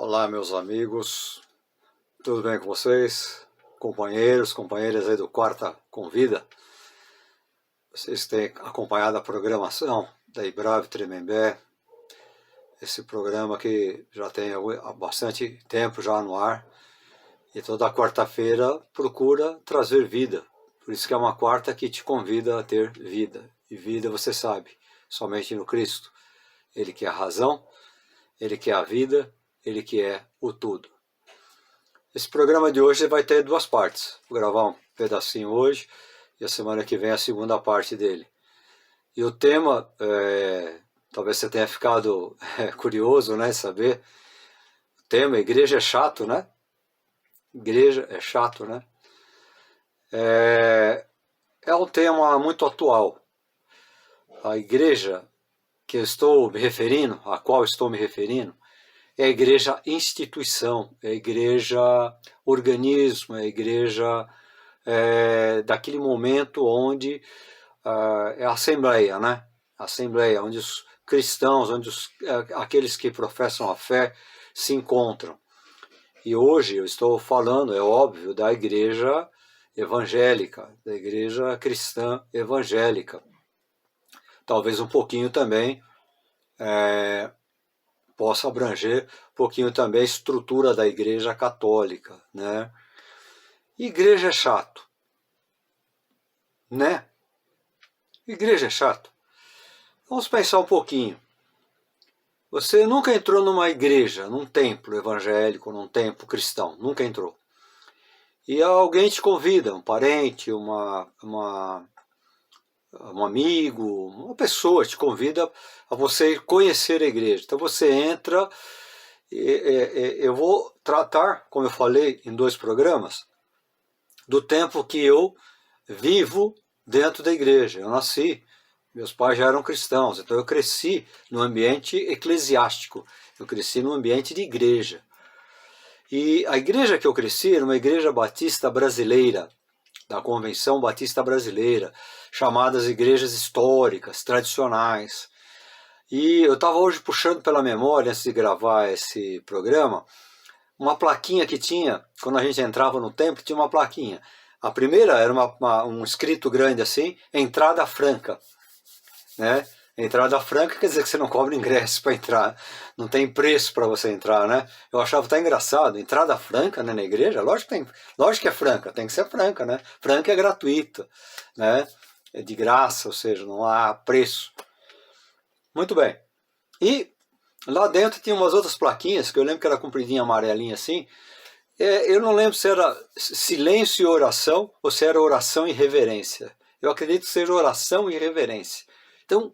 Olá, meus amigos, tudo bem com vocês? Companheiros, companheiras aí do Quarta Convida. Vocês têm acompanhado a programação da Ibrave Tremembé, esse programa que já tem há bastante tempo já no ar, e toda quarta-feira procura trazer vida. Por isso que é uma quarta que te convida a ter vida. E vida, você sabe, somente no Cristo. Ele que é a razão, Ele que é a vida, Ele que é o tudo. Esse programa de hoje vai ter duas partes. Vou gravar um pedacinho hoje e a semana que vem a segunda parte dele. E o tema, talvez você tenha ficado curioso, né, saber. O tema, igreja é chato, né? Igreja é chato, né? É um tema muito atual. A igreja que eu estou me referindo, a qual estou me referindo, é a igreja instituição, é a igreja organismo, é a igreja daquele momento onde é a assembleia, né? A assembleia, onde os cristãos, onde aqueles que professam a fé se encontram. E hoje eu estou falando, é óbvio, da igreja evangélica, da igreja cristã evangélica. Talvez um pouquinho também possa abranger um pouquinho também a estrutura da igreja católica, né? Igreja é chato, né? Igreja é chato. Vamos pensar um pouquinho. Você nunca entrou numa igreja, num templo evangélico, num templo cristão, nunca entrou. E alguém te convida, um parente, um amigo, uma pessoa te convida a você conhecer a igreja. Então você entra, eu vou tratar, como eu falei em 2 programas, do tempo que eu vivo dentro da igreja. Eu nasci, meus pais já eram cristãos, então eu cresci no ambiente eclesiástico, eu cresci no ambiente de igreja. E a igreja que eu cresci era uma igreja batista brasileira, da Convenção Batista Brasileira, chamadas igrejas históricas, tradicionais. E eu estava hoje puxando pela memória, antes de gravar esse programa, uma plaquinha que tinha, quando a gente entrava no templo, tinha uma plaquinha. A primeira era um escrito grande assim, entrada franca, né? Entrada franca quer dizer que você não cobra ingresso para entrar, não tem preço para você entrar, né? Eu achava até engraçado, entrada franca, né, na igreja, lógico que é franca, tem que ser franca, né? Franca é gratuita, né? É de graça, ou seja, não há preço. Muito bem. E lá dentro tinha umas outras plaquinhas, que eu lembro que era compridinha, amarelinha assim. Eu não lembro se era silêncio e oração, ou se era oração e reverência. Eu acredito que seja oração e reverência. Então,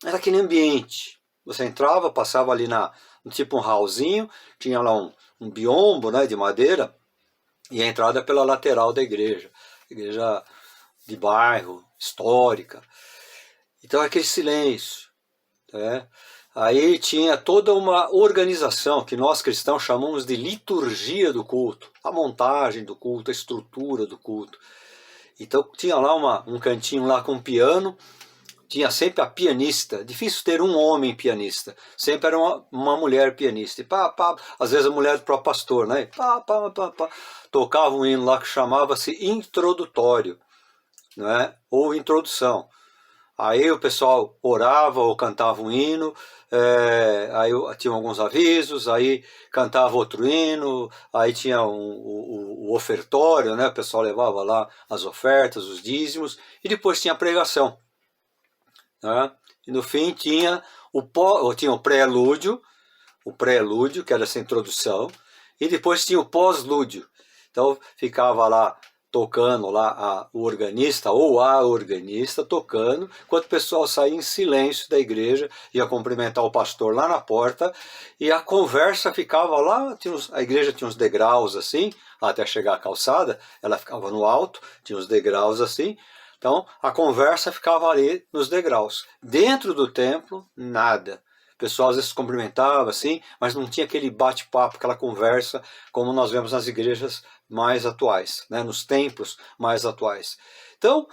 era aquele ambiente. Você entrava, passava ali tipo um hallzinho, tinha lá um biombo, né, de madeira, e a entrada pela lateral da igreja. Igreja de bairro, histórica. Então, aquele silêncio, né? Aí tinha toda uma organização que nós cristãos chamamos de liturgia do culto, a montagem do culto, a estrutura do culto. Então tinha lá um cantinho lá com piano, tinha sempre a pianista, difícil ter um homem pianista, sempre era uma mulher pianista. E às vezes a mulher do próprio pastor, né? Tocava um hino lá que chamava-se introdutório, né? Ou introdução. Aí o pessoal orava ou cantava um hino, aí tinha alguns avisos, aí cantava outro hino, aí tinha o ofertório, né? O pessoal levava lá as ofertas, os dízimos, e depois tinha a pregação, né? E no fim tinha o prelúdio, que era essa introdução, e depois tinha o pós-lúdio. Então ficava lá tocando lá o organista ou a organista tocando, enquanto o pessoal saía em silêncio da igreja, ia cumprimentar o pastor lá na porta, e a conversa ficava lá, a igreja tinha uns degraus assim, até chegar à calçada, ela ficava no alto, tinha uns degraus assim, então a conversa ficava ali nos degraus. Dentro do templo, nada. O pessoal às vezes se cumprimentava assim, mas não tinha aquele bate-papo, aquela conversa, como nós vemos nas igrejas mais atuais, né? Nos templos mais atuais. Então,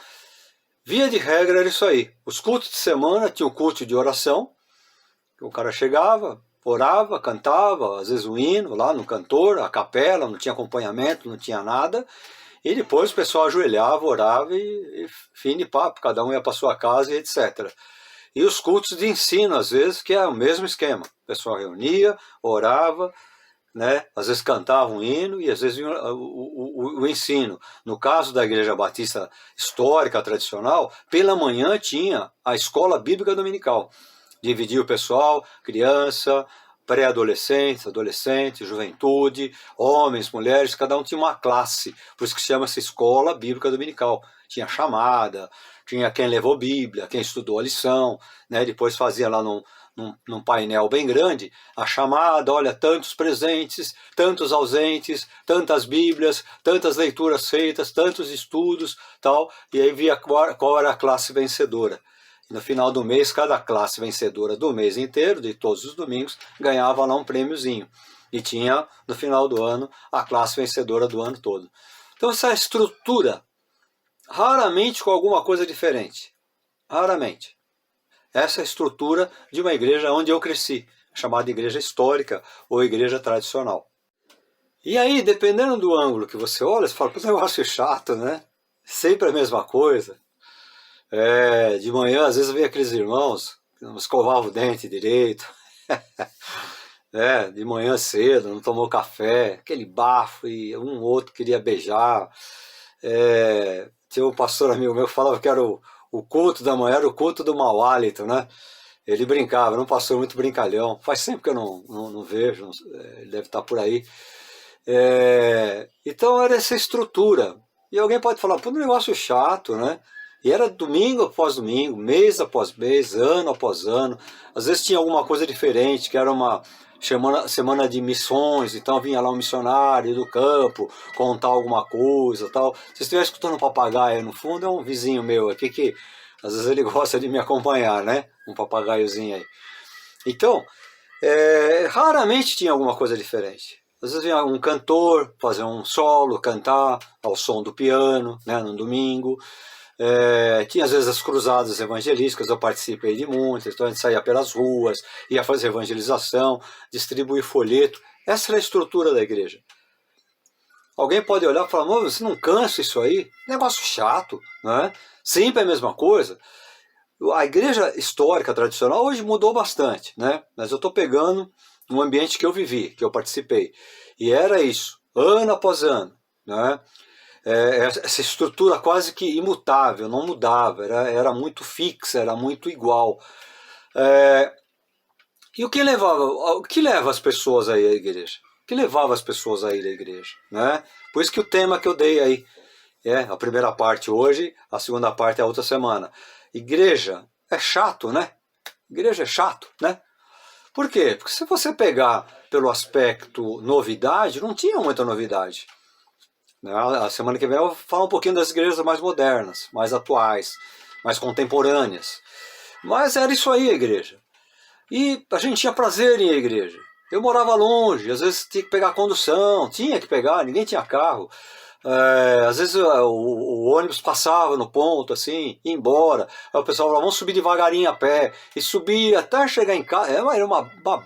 via de regra era isso aí. Os cultos de semana tinham o culto de oração, o cara chegava, orava, cantava, às vezes um hino lá no cantor, a capela, não tinha acompanhamento, não tinha nada, e depois o pessoal ajoelhava, orava e fim de papo, cada um ia para sua casa e etc. E os cultos de ensino, às vezes, que é o mesmo esquema, o pessoal reunia, orava, né? Às vezes cantava um hino e às vezes o ensino. No caso da Igreja Batista histórica, tradicional, pela manhã tinha a escola bíblica dominical. Dividia o pessoal, criança, pré-adolescentes, adolescentes, juventude, homens, mulheres, cada um tinha uma classe. Por isso que chama-se escola bíblica dominical. Tinha chamada, tinha quem levou Bíblia, quem estudou a lição, né? Depois fazia lá num painel bem grande, a chamada, olha, tantos presentes, tantos ausentes, tantas bíblias, tantas leituras feitas, tantos estudos, tal, e aí via qual era a classe vencedora. E no final do mês, cada classe vencedora do mês inteiro, de todos os domingos, ganhava lá um prêmiozinho. E tinha, no final do ano, a classe vencedora do ano todo. Então essa estrutura, raramente com alguma coisa diferente. Raramente. Essa é a estrutura de uma igreja onde eu cresci, chamada igreja histórica ou igreja tradicional. E aí, dependendo do ângulo que você olha, você fala, pô, negócio chato, né? Sempre a mesma coisa. De manhã, às vezes, vem aqueles irmãos que não escovavam o dente direito. De manhã cedo, não tomou café, aquele bafo, e um outro queria beijar. Tinha um pastor amigo meu que falava que era o culto da manhã, era o culto do mau hálito, né? Ele brincava, era um pastor muito brincalhão. Faz tempo que eu não vejo, ele deve estar por aí. Então era essa estrutura. E alguém pode falar, pô, um negócio chato, né? E era domingo após domingo, mês após mês, ano após ano. Às vezes tinha alguma coisa diferente, que era uma semana de missões, então vinha lá um missionário do campo contar alguma coisa, tal. Se estiver escutando um papagaio aí no fundo, é um vizinho meu aqui que às vezes ele gosta de me acompanhar, né? Um papagaiozinho aí. Então, raramente tinha alguma coisa diferente. Às vezes vinha um cantor fazer um solo, cantar ao som do piano, né, no domingo. Tinha às vezes as cruzadas evangelísticas, eu participei de muitas, então a gente saía pelas ruas, ia fazer evangelização, distribuir folheto. Essa era a estrutura da igreja. Alguém pode olhar e falar, mas você não cansa isso aí? Negócio chato, né? Sempre a mesma coisa. A igreja histórica, tradicional, hoje mudou bastante, né? Mas eu estou pegando um ambiente que eu vivi, que eu participei. E era isso, ano após ano, né? Essa estrutura quase que imutável, não mudava, era muito fixa, era muito igual. E o que leva as pessoas a ir à igreja? O que levava as pessoas a ir à igreja? Né? Por isso que o tema que eu dei aí, a primeira parte hoje, a segunda parte é a outra semana. Igreja é chato, né? Igreja é chato, né? Por quê? Porque se você pegar pelo aspecto novidade, não tinha muita novidade. A semana que vem eu vou falar um pouquinho das igrejas mais modernas, mais atuais, mais contemporâneas. Mas era isso aí a igreja. E a gente tinha prazer em ir à igreja. Eu morava longe, às vezes tinha que pegar condução, tinha que pegar, ninguém tinha carro. Às vezes o ônibus passava no ponto, assim, ia embora. Aí o pessoal falava, vamos subir devagarinho a pé. E subia até chegar em casa. Era uma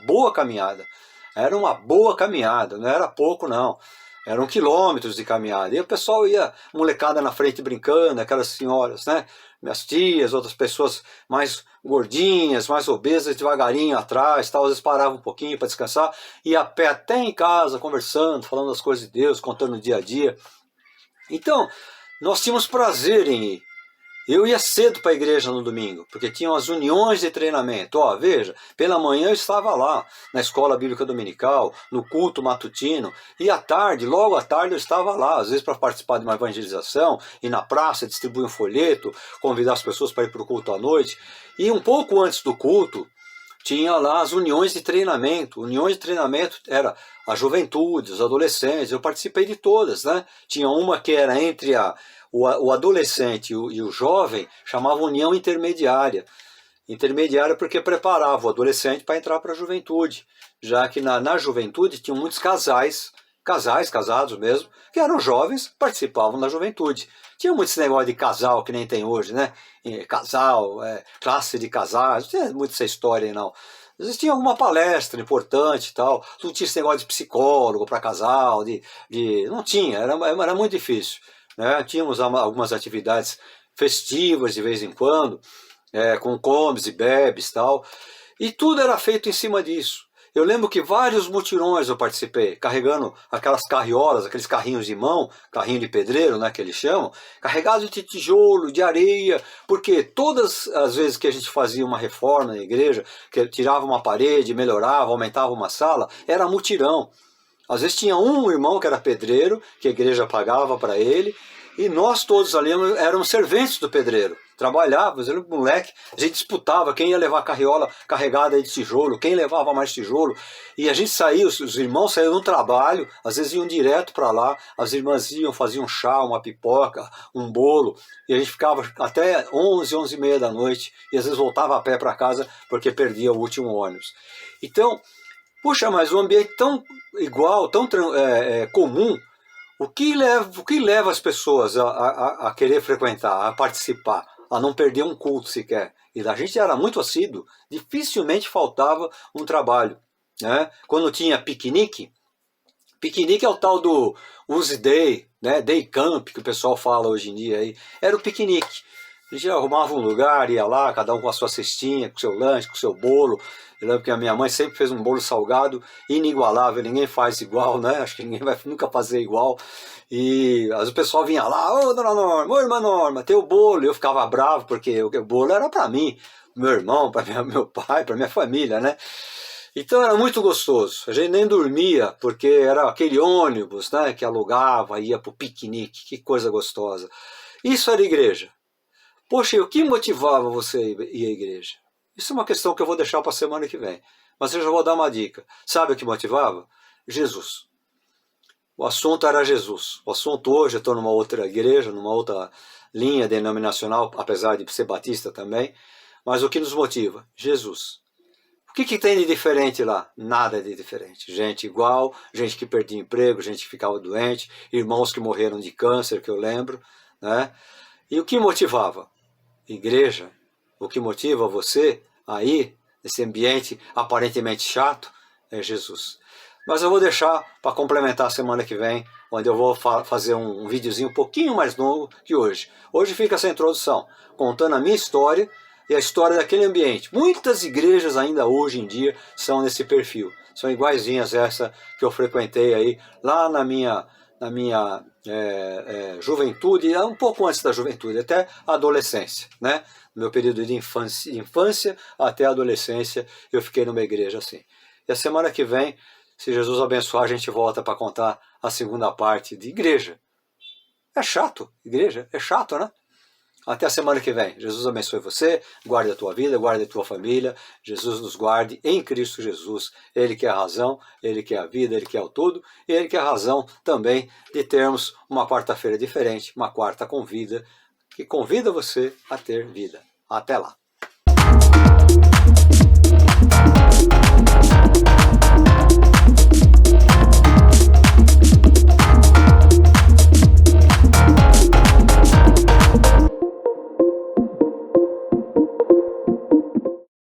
boa caminhada. Era uma boa caminhada, não era pouco não. Eram quilômetros de caminhada. E o pessoal ia, molecada na frente brincando, aquelas senhoras, né? Minhas tias, outras pessoas mais gordinhas, mais obesas, devagarinho atrás, tal. Às vezes paravam um pouquinho para descansar, ia a pé até em casa, conversando, falando das coisas de Deus, contando o dia a dia. Então, nós tínhamos prazer em ir. Eu ia cedo para a igreja no domingo, porque tinham as uniões de treinamento. Veja, pela manhã eu estava lá, na escola bíblica dominical, no culto matutino, e à tarde, logo à tarde eu estava lá, às vezes para participar de uma evangelização, ir na praça, distribuir um folheto, convidar as pessoas para ir para o culto à noite. E um pouco antes do culto, tinha lá as uniões de treinamento. Uniões de treinamento era a juventude, os adolescentes, eu participei de todas, né? Tinha uma que era entre o adolescente e o jovem, chamava união intermediária. Intermediária porque preparava o adolescente para entrar para a juventude, já que na juventude tinham muitos casados mesmo, que eram jovens, participavam da juventude. Tinha muito esse negócio de casal que nem tem hoje, né? Casal, classe de casais, não tem muito essa história aí não. Às vezes tinha alguma palestra importante e tal, não tinha esse negócio de psicólogo para casal, não tinha, era muito difícil. Né? Tínhamos algumas atividades festivas de vez em quando, com comes e bebes e tal, e tudo era feito em cima disso. Eu lembro que vários mutirões eu participei, carregando aquelas carriolas, aqueles carrinhos de mão, carrinho de pedreiro, né, que eles chamam, carregados de tijolo, de areia, porque todas as vezes que a gente fazia uma reforma na igreja, que tirava uma parede, melhorava, aumentava uma sala, era mutirão. Às vezes tinha um irmão que era pedreiro, que a igreja pagava para ele, e nós todos ali éramos serventes do pedreiro. Trabalhávamos, era um moleque, a gente disputava quem ia levar a carriola carregada de tijolo, quem levava mais tijolo. E a gente saía, os irmãos saíam no trabalho, às vezes iam direto para lá, as irmãs iam, faziam um chá, uma pipoca, um bolo, e a gente ficava até 11, 11h30 da noite, e às vezes voltava a pé para casa porque perdia o último ônibus. Então, puxa, mas um ambiente tão igual, tão comum, o que leva as pessoas a querer frequentar, a participar, a não perder um culto sequer? E a gente era muito assíduo, dificilmente faltava um trabalho. Né? Quando tinha piquenique é o tal do Use Day, né? Day Camp, que o pessoal fala hoje em dia. Aí. Era o piquenique. A gente arrumava um lugar, ia lá, cada um com a sua cestinha, com o seu lanche, com o seu bolo. Eu lembro que a minha mãe sempre fez um bolo salgado, inigualável, ninguém faz igual, né? Acho que ninguém vai nunca fazer igual. E o pessoal vinha lá, ô dona Norma, ô irmã Norma, tem o bolo. E eu ficava bravo, porque o bolo era para mim, meu irmão, para meu pai, para minha família, né? Então era muito gostoso. A gente nem dormia, porque era aquele ônibus, né, que alugava, ia para o piquenique, que coisa gostosa. Isso era igreja. Poxa, e o que motivava você a ir à igreja? Isso é uma questão que eu vou deixar para a semana que vem. Mas eu já vou dar uma dica. Sabe o que motivava? Jesus. O assunto era Jesus. O assunto hoje, eu estou numa outra igreja, numa outra linha denominacional, apesar de ser batista também. Mas o que nos motiva? Jesus. O que tem de diferente lá? Nada de diferente. Gente igual, gente que perdia emprego, gente que ficava doente, irmãos que morreram de câncer, que eu lembro. Né? E o que motivava? Igreja. O que motiva você aí, nesse ambiente aparentemente chato, é Jesus. Mas eu vou deixar para complementar a semana que vem, onde eu vou fazer um videozinho um pouquinho mais longo que hoje. Hoje fica essa introdução, contando a minha história e a história daquele ambiente. Muitas igrejas ainda hoje em dia são nesse perfil. São iguaizinhas essa que eu frequentei aí lá na minha juventude, um pouco antes da juventude, até a adolescência, né? No meu período de infância até a adolescência, eu fiquei numa igreja assim. E a semana que vem, se Jesus abençoar, a gente volta para contar a segunda parte de igreja. É chato, igreja, é chato, né? Até a semana que vem. Jesus abençoe você, guarde a tua vida, guarde a tua família. Jesus nos guarde em Cristo Jesus. Ele que é a razão, Ele que é a vida, Ele que é o tudo. E Ele que é a razão também de termos uma quarta-feira diferente, uma quarta com vida, que convida você a ter vida. Até lá.